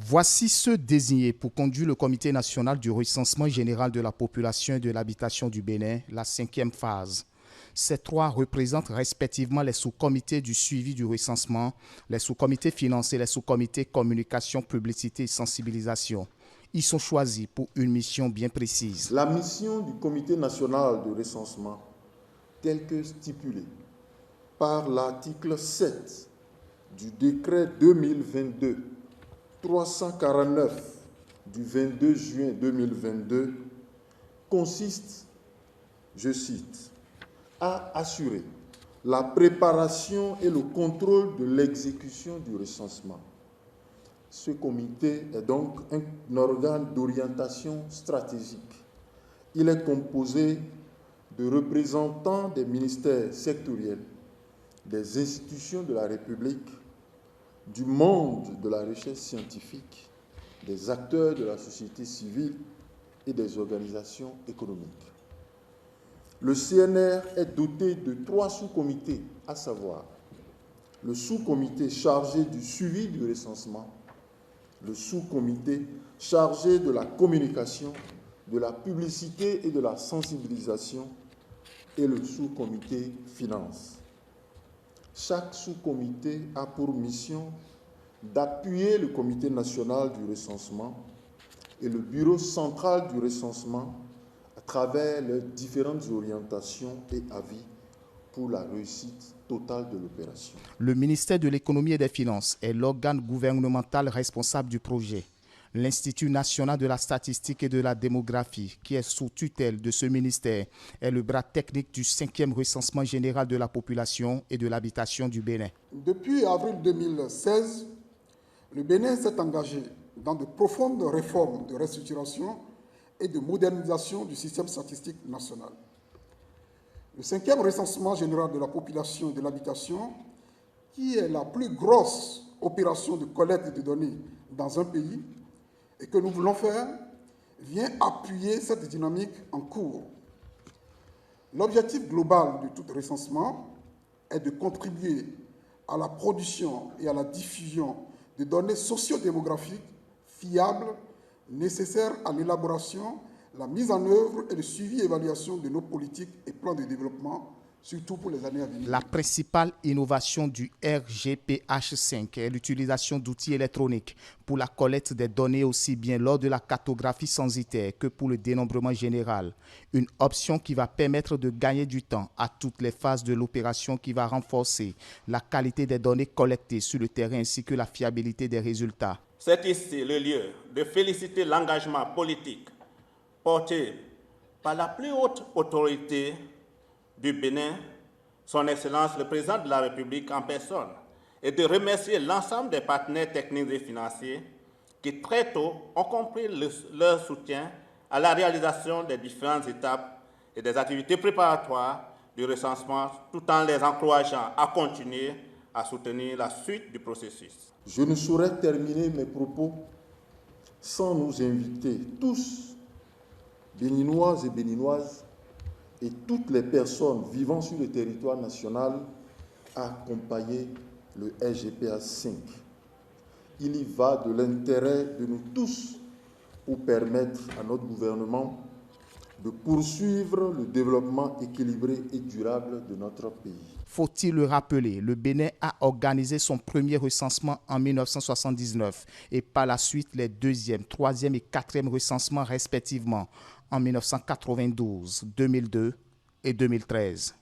Voici ceux désignés pour conduire le Comité national du recensement général de la population et de l'habitation du Bénin, la 5e phase. Ces trois représentent respectivement les sous-comités du suivi du recensement, les sous-comités financiers, les sous-comités communication, publicité et sensibilisation. Ils sont choisis pour une mission bien précise. La mission du Comité national de recensement, telle que stipulée par l'article 7 du décret 2022-349 du 22 juin 2022, consiste, je cite, à assurer la préparation et le contrôle de l'exécution du recensement. Ce comité est donc un organe d'orientation stratégique. Il est composé de représentants des ministères sectoriels, des institutions de la République, du monde de la recherche scientifique, des acteurs de la société civile et des organisations économiques. Le CNR est doté de 3 sous-comités, à savoir le sous-comité chargé du suivi du recensement, le sous-comité chargé de la communication, de la publicité et de la sensibilisation et le sous-comité finance. Chaque sous-comité a pour mission d'appuyer le Comité national du recensement et le Bureau central du recensement à travers leurs différentes orientations et avis pour la réussite totale de l'opération. Le ministère de l'Économie et des Finances est l'organe gouvernemental responsable du projet. L'Institut national de la statistique et de la démographie, qui est sous tutelle de ce ministère, est le bras technique du 5e recensement général de la population et de l'habitation du Bénin. Depuis avril 2016, le Bénin s'est engagé dans de profondes réformes de restructuration et de modernisation du système statistique national. Le 5e recensement général de la population et de l'habitation, qui est la plus grosse opération de collecte de données dans un pays et que nous voulons faire, vient appuyer cette dynamique en cours. L'objectif global de tout recensement est de contribuer à la production et à la diffusion de données sociodémographiques fiables nécessaires à l'élaboration, la mise en œuvre et le suivi et évaluation de nos politiques et plans de développement, surtout pour les années à venir. La principale innovation du RGPH5 est l'utilisation d'outils électroniques pour la collecte des données aussi bien lors de la cartographie censitaire que pour le dénombrement général. Une option qui va permettre de gagner du temps à toutes les phases de l'opération, qui va renforcer la qualité des données collectées sur le terrain ainsi que la fiabilité des résultats. C'est ici le lieu de féliciter l'engagement politique porté par la plus haute autorité du Bénin, son Excellence le Président de la République en personne, et de remercier l'ensemble des partenaires techniques et financiers qui très tôt ont compris leur soutien à la réalisation des différentes étapes et des activités préparatoires du recensement, tout en les encourageant à continuer à soutenir la suite du processus. Je ne saurais terminer mes propos sans nous inviter tous, Béninois et Béninoises, et toutes les personnes vivant sur le territoire national à accompagner le RGPH 5. Il y va de l'intérêt de nous tous pour permettre à notre gouvernement de poursuivre le développement équilibré et durable de notre pays. Faut-il le rappeler, le Bénin a organisé son premier recensement en 1979 et par la suite les 2e, 3e et 4e recensements respectivement en 1992, 2002 et 2013.